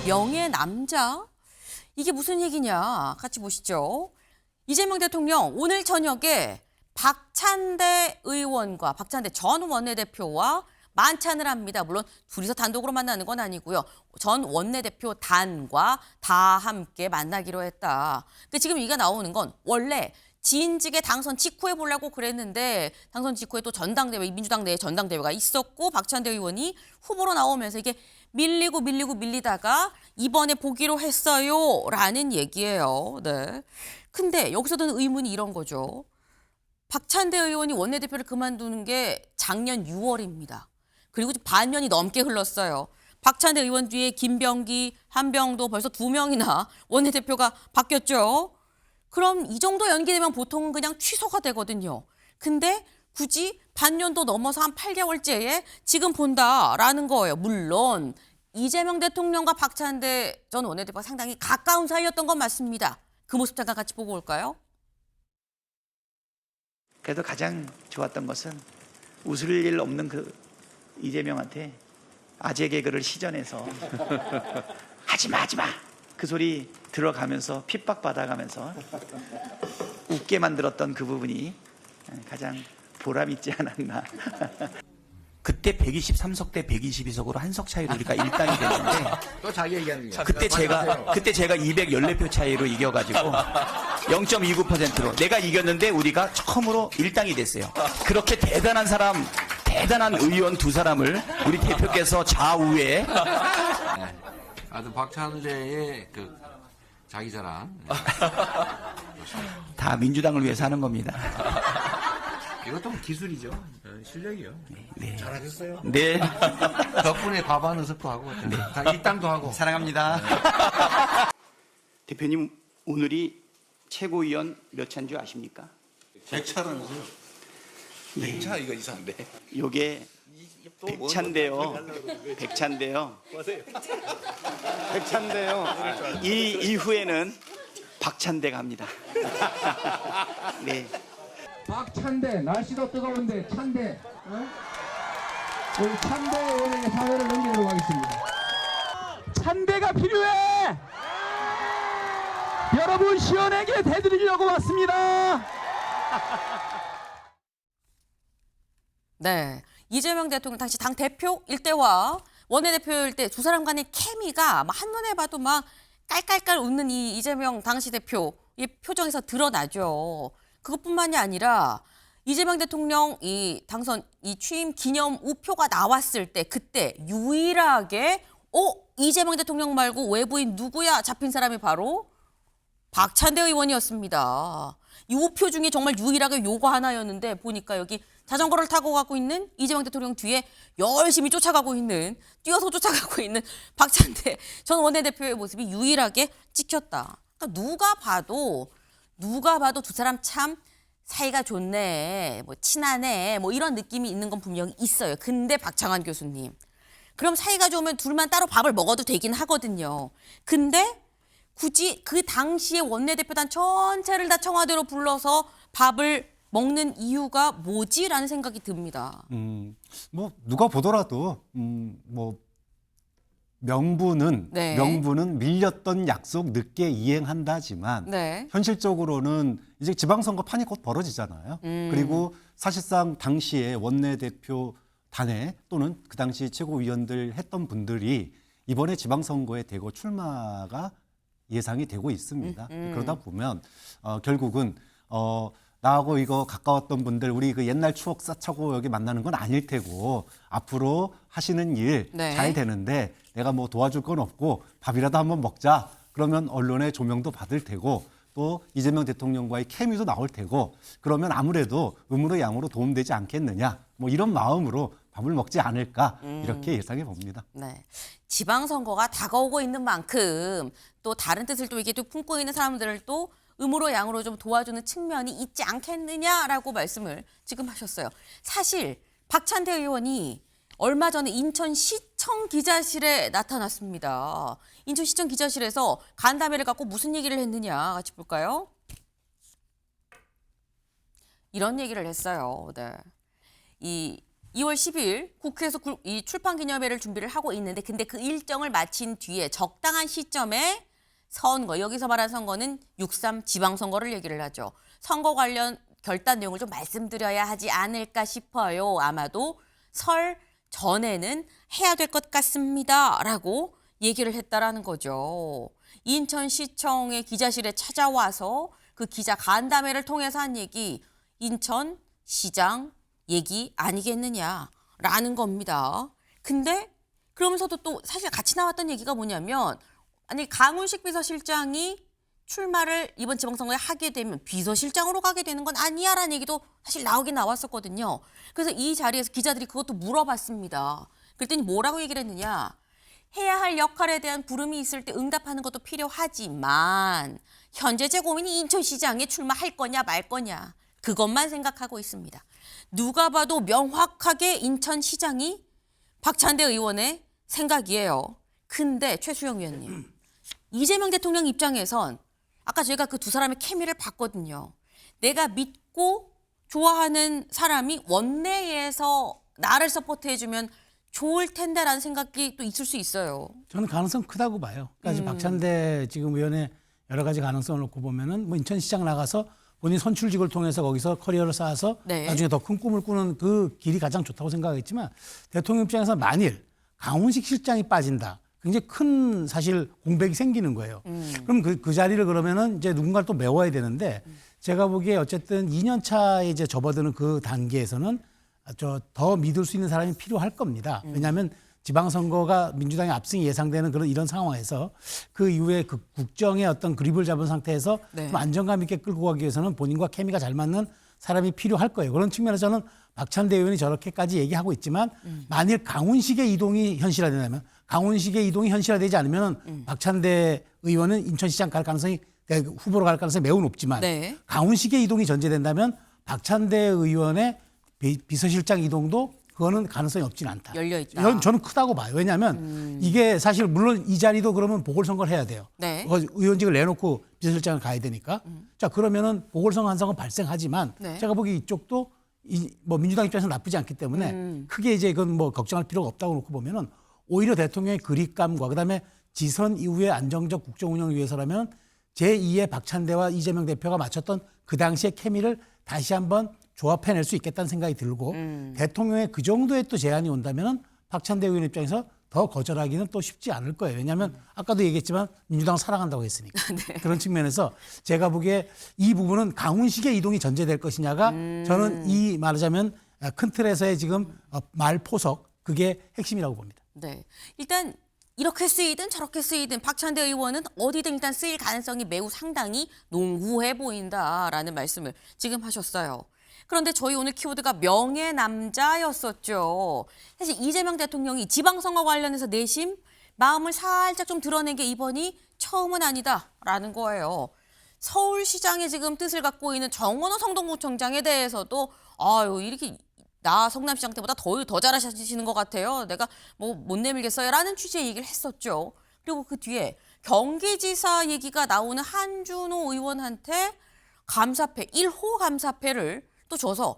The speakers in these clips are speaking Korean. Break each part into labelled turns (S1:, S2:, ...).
S1: 명예 남자? 이게 무슨 얘기냐? 같이 보시죠. 이재명 대통령 오늘 저녁에 박찬대 의원과 박찬대 전 원내대표와 만찬을 합니다. 물론 둘이서 단독으로 만나는 건 아니고요. 전 원내대표 단과 다 함께 만나기로 했다. 근데 지금 얘기가 나오는 건 원래 지인직에 당선 직후에 보려고 그랬는데 당선 직후에 또 전당대회, 민주당 내에 전당대회가 있었고 박찬대 의원이 후보로 나오면서 이게 밀리다가 이번에 보기로 했어요라는 얘기예요. 네. 근데 여기서 드는 의문이 이런 거죠. 박찬대 의원이 원내대표를 그만두는 게 작년 6월입니다. 그리고 반년이 넘게 흘렀어요. 박찬대 의원 뒤에 김병기, 한병도 벌써 2명이나 원내대표가 바뀌었죠. 그럼 이 정도 연기되면 보통은 그냥 취소가 되거든요. 근데 굳이 반년도 넘어서 한 8개월째에 지금 본다라는 거예요. 물론 이재명 대통령과 박찬대 전 원내대표가 상당히 가까운 사이였던 건 맞습니다. 그 모습 잠깐 같이 보고 올까요?
S2: 그래도 가장 좋았던 것은 웃을 일 없는 그 이재명한테 아재 개그를 시전해서 하지마 그 소리 들어가면서 핍박받아가면서 웃게 만들었던 그 부분이 가장 보람 있지 않았나.
S3: 그때 123석 대 122석으로 한 석 차이로 우리가 일당이 됐는데
S4: 또 자기 얘기하는 거야.
S3: 그때 제가 214표 차이로 이겨가지고 0.29%로 내가 이겼는데 우리가 처음으로 일당이 됐어요. 그렇게 대단한 사람, 대단한 의원 두 사람을 우리 대표께서 좌우에
S4: 아주 박찬대의 그 자기 자랑.
S3: 다 민주당을 위해서 하는 겁니다.
S4: 이것도 기술이죠. 실력이요.
S3: 네.
S4: 잘하셨어요.
S3: 네.
S4: 덕분에 과반 스프하고 다 일당도 하고.
S3: 사랑합니다.
S5: 대표님 오늘이 최고위원 몇 차인 줄 아십니까?
S4: 100차라면서요. 100차 이거 이상한데.
S5: 요게 100차인데요. 100차인데요. 이 이후에는 박찬대가 합니다. 네.
S6: 박찬대, 날씨도 뜨거운데 찬대, 우리 찬대 의원에게 사회를 넘기도록 하겠습니다. 찬대가 필요해. 여러분 시원하게 대드리려고 왔습니다.
S1: 네. 이재명 대통령 당시 당 대표일 때와 원내대표일 때 두 사람 간의 케미가 막 한눈에 봐도 막 깔깔깔 웃는 이 이재명 당시 대표의 표정에서 드러나죠. 그것뿐만이 아니라 이재명 대통령 이 당선 이 취임 기념 우표가 나왔을 때 그때 유일하게 이재명 대통령 말고 외부인 누구야 잡힌 사람이 바로 박찬대 의원이었습니다. 이 우표 중에 정말 유일하게 요거 하나였는데 보니까 여기 자전거를 타고 가고 있는 이재명 대통령 뒤에 열심히 뛰어서 쫓아가고 있는 박찬대 전 원내대표의 모습이 유일하게 찍혔다. 그러니까 누가 봐도 두 사람 참 사이가 좋네, 뭐 친하네, 뭐 이런 느낌이 있는 건 분명히 있어요. 근데 박창환 교수님, 그럼 사이가 좋으면 둘만 따로 밥을 먹어도 되긴 하거든요. 근데 굳이 그 당시에 원내대표단 전체를 다 청와대로 불러서 밥을 먹는 이유가 뭐지라는 생각이 듭니다.
S7: 뭐 누가 보더라도 뭐 명분은
S1: 네.
S7: 밀렸던 약속 늦게 이행한다지만
S1: 네.
S7: 현실적으로는 이제 지방선거 판이 곧 벌어지잖아요. 그리고 사실상 당시에 원내대표 단회 또는 그 당시 최고위원들 했던 분들이 이번에 지방선거에 대거 출마가 예상이 되고 있습니다. 그러다 보면 결국은 나하고 이거 가까웠던 분들 우리 그 옛날 추억 쌓자고 여기 만나는 건 아닐 테고 앞으로 하시는 일 잘
S1: 네.
S7: 되는데 내가 뭐 도와줄 건 없고 밥이라도 한번 먹자. 그러면 언론의 조명도 받을 테고 또 이재명 대통령과의 케미도 나올 테고 그러면 아무래도 음으로 양으로 도움되지 않겠느냐. 뭐 이런 마음으로 밥을 먹지 않을까 이렇게 예상해 봅니다.
S1: 네. 지방선거가 다가오고 있는 만큼 또 다른 뜻을 또 이게 또 품고 있는 사람들을 또 음으로 양으로 좀 도와주는 측면이 있지 않겠느냐라고 말씀을 지금 하셨어요. 사실 박찬대 의원이 얼마 전에 인천시청 기자실에 나타났습니다. 인천시청 기자실에서 간담회를 갖고 무슨 얘기를 했느냐 같이 볼까요? 이런 얘기를 했어요. 네. 이 2월 10일 국회에서 이 출판 기념회를 준비를 하고 있는데 근데 그 일정을 마친 뒤에 적당한 시점에 선거, 여기서 말하는 선거는 6.3 지방선거를 얘기를 하죠. 선거 관련 결단 내용을 좀 말씀드려야 하지 않을까 싶어요. 아마도 설 전에는 해야 될 것 같습니다. 라고 얘기를 했다라는 거죠. 인천시청의 기자실에 찾아와서 그 기자 간담회를 통해서 한 얘기, 인천시장 얘기 아니겠느냐라는 겁니다. 근데 그러면서도 또 사실 같이 나왔던 얘기가 뭐냐면 아니 강훈식 비서실장이 출마를 이번 지방선거에 하게 되면 비서실장으로 가게 되는 건 아니야라는 얘기도 사실 나오긴 나왔었거든요. 그래서 이 자리에서 기자들이 그것도 물어봤습니다. 그랬더니 뭐라고 얘기를 했느냐. 해야 할 역할에 대한 부름이 있을 때 응답하는 것도 필요하지만 현재 제 고민이 인천시장에 출마할 거냐 말 거냐 그것만 생각하고 있습니다. 누가 봐도 명확하게 인천시장이 박찬대 의원의 생각이에요. 근데 최수영 위원님, 이재명 대통령 입장에선 아까 저희가 그 두 사람의 케미를 봤거든요. 내가 믿고 좋아하는 사람이 원내에서 나를 서포트해주면 좋을 텐데라는 생각이 또 있을 수 있어요.
S8: 저는 가능성 크다고 봐요. 그러니까 지금 박찬대 지금 의원의 여러 가지 가능성을 놓고 보면은 뭐 인천시장 나가서 본인 선출직을 통해서 거기서 커리어를 쌓아서
S1: 네.
S8: 나중에 더 큰 꿈을 꾸는 그 길이 가장 좋다고 생각하겠지만 대통령 입장에서 만일 강훈식 실장이 빠진다. 굉장히 큰 사실 공백이 생기는 거예요. 그럼 그 자리를 그러면은 이제 누군가를 또 메워야 되는데 제가 보기에 어쨌든 2년 차에 이제 접어드는 그 단계에서는 더 믿을 수 있는 사람이 필요할 겁니다. 왜냐하면 지방선거가 민주당의 압승이 예상되는 그런 이런 상황에서 그 이후에 그 국정의 어떤 그립을 잡은 상태에서
S1: 네.
S8: 좀 안정감 있게 끌고 가기 위해서는 본인과 케미가 잘 맞는 사람이 필요할 거예요. 그런 측면에서 저는 박찬대 의원이 저렇게까지 얘기하고 있지만 만일 강훈식의 이동이 현실화된다면 강훈식의 이동이 현실화되지 않으면 박찬대 의원은 인천시장 갈 가능성이 후보로 갈 가능성이 매우 높지만
S1: 네.
S8: 강훈식의 이동이 전제된다면 박찬대 의원의 비서실장 이동도 그거는 가능성이 없지는 않다.
S1: 열려 있다.
S8: 이건 저는 크다고 봐요. 왜냐하면 이게 사실 물론 이 자리도 그러면 보궐선거를 해야 돼요.
S1: 네.
S8: 의원직을 내놓고 비서실장을 가야 되니까. 자 그러면은 보궐선거 한 선거는 발생하지만
S1: 네.
S8: 제가 보기 이쪽도 뭐 민주당 입장에서 나쁘지 않기 때문에 크게 이제 이건 뭐 걱정할 필요가 없다고 놓고 보면은 오히려 대통령의 그립감과 그다음에 지선 이후의 안정적 국정 운영을 위해서라면 제2의 박찬대와 이재명 대표가 맞췄던 그 당시의 케미를 다시 한번 조합해낼 수 있겠다는 생각이 들고 대통령의 그 정도의 또 제안이 온다면은 박찬대 의원 입장에서 더 거절하기는 또 쉽지 않을 거예요. 왜냐하면 아까도 얘기했지만 민주당을 사랑한다고 했으니까.
S1: 네.
S8: 그런 측면에서 제가 보기에 이 부분은 강훈식의 이동이 전제될 것이냐가 저는 이 말하자면 큰 틀에서의 지금 말포석 그게 핵심이라고 봅니다.
S1: 네. 일단 이렇게 쓰이든 저렇게 쓰이든 박찬대 의원은 어디든 일단 쓰일 가능성이 매우 상당히 농후해 보인다라는 말씀을 지금 하셨어요. 그런데 저희 오늘 키워드가 명예남자였었죠. 사실 이재명 대통령이 지방선거 관련해서 내심 마음을 살짝 좀 드러낸 게 이번이 처음은 아니다라는 거예요. 서울시장의 지금 뜻을 갖고 있는 정원호 성동구청장에 대해서도 아유 이렇게 나 성남시장 때보다 더 잘하시는 것 같아요. 내가 뭐 못 내밀겠어요라는 취지의 얘기를 했었죠. 그리고 그 뒤에 경기지사 얘기가 나오는 한준호 의원한테 감사패 1호 감사패를 또 줘서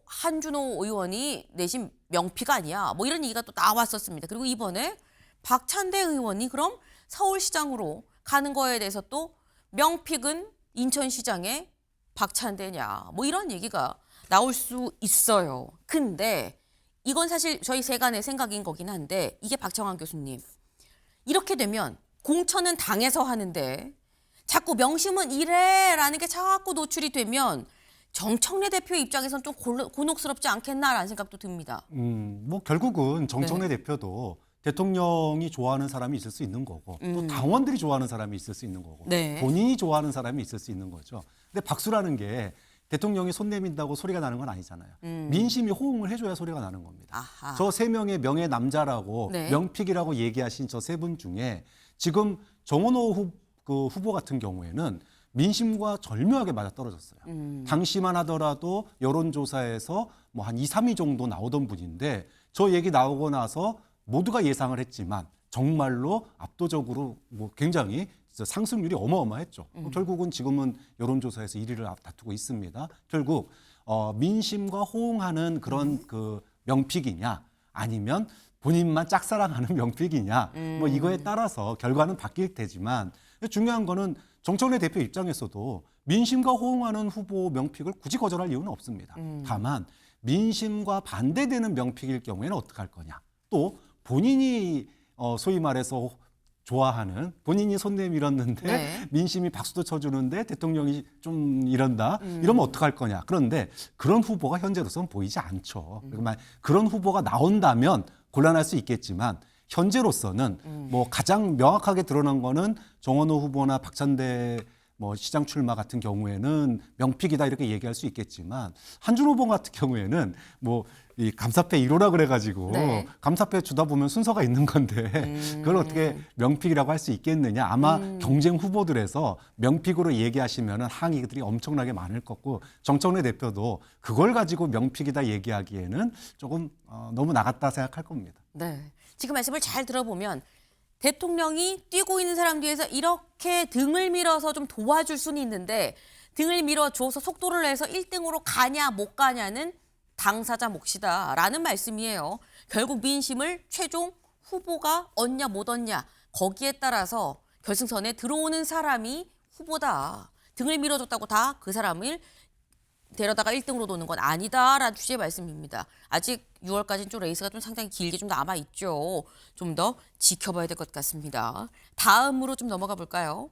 S1: 한준호 의원이 내신 명피가 아니야. 뭐 이런 얘기가 또 나왔었습니다. 그리고 이번에 박찬대 의원이 그럼 서울시장으로 가는 거에 대해서 또 명픽은 인천시장의 박찬대냐. 뭐 이런 얘기가 나올 수 있어요. 근데 이건 사실 저희 세간의 생각인 거긴 한데 이게 박정환 교수님. 이렇게 되면 공천은 당에서 하는데 자꾸 명심은 이래라는 게 자꾸 노출이 되면 정청래 대표 입장에서는 좀 곤혹스럽지 않겠나라는 생각도 듭니다.
S7: 뭐 결국은 정청래 대표도 대통령이 좋아하는 사람이 있을 수 있는 거고 또 당원들이 좋아하는 사람이 있을 수 있는 거고
S1: 네.
S7: 본인이 좋아하는 사람이 있을 수 있는 거죠. 근데 박수라는 게 대통령이 손 내민다고 소리가 나는 건 아니잖아요. 민심이 호응을 해줘야 소리가 나는 겁니다.
S1: 아하.
S7: 저 세 명의 명예 남자라고
S1: 네.
S7: 명픽이라고 얘기하신 저 세 분 중에 지금 정원호 후보 같은 경우에는 민심과 절묘하게 맞아떨어졌어요. 당시만 하더라도 여론조사에서 뭐 한 2, 3위 정도 나오던 분인데 저 얘기 나오고 나서 모두가 예상을 했지만 정말로 압도적으로 뭐 굉장히 상승률이 어마어마했죠. 결국은 지금은 여론조사에서 1위를 다투고 있습니다. 결국 민심과 호응하는 그런 그 명픽이냐 아니면 본인만 짝사랑하는 명픽이냐 뭐 이거에 따라서 결과는 바뀔 테지만 중요한 거는 정청래 대표 입장에서도 민심과 호응하는 후보 명픽을 굳이 거절할 이유는 없습니다. 다만 민심과 반대되는 명픽일 경우에는 어떻게 할 거냐. 또 본인이 소위 말해서 좋아하는 본인이 손 내밀었는데
S1: 네.
S7: 민심이 박수도 쳐주는데 대통령이 좀 이런다. 이러면 어떡할 거냐. 그런데 그런 후보가 현재로서는 보이지 않죠. 그런 후보가 나온다면 곤란할 수 있겠지만 현재로서는 뭐 가장 명확하게 드러난 거는 정원호 후보나 박찬대 뭐 시장 출마 같은 경우에는 명픽이다 이렇게 얘기할 수 있겠지만 한준 후보 같은 경우에는 뭐 이 감사패 1호라 그래가지고
S1: 네.
S7: 감사패 주다 보면 순서가 있는 건데 그걸 어떻게 명픽이라고 할 수 있겠느냐. 아마 경쟁 후보들에서 명픽으로 얘기하시면 항의들이 엄청나게 많을 거고 정청래 대표도 그걸 가지고 명픽이다 얘기하기에는 조금 너무 나갔다 생각할 겁니다.
S1: 네. 지금 말씀을 잘 들어보면 대통령이 뛰고 있는 사람 뒤에서 이렇게 등을 밀어서 좀 도와줄 수는 있는데 등을 밀어줘서 속도를 내서 1등으로 가냐 못 가냐는 당사자 몫이다라는 말씀이에요. 결국 민심을 최종 후보가 얻냐 못 얻냐 거기에 따라서 결승선에 들어오는 사람이 후보다. 등을 밀어줬다고 다 그 사람을 데려다가 1등으로 도는 건 아니다라는 취지의 말씀입니다. 아직 6월까지는 좀 레이스가 좀 상당히 길게 좀 남아있죠. 좀 더 지켜봐야 될 것 같습니다. 다음으로 좀 넘어가 볼까요?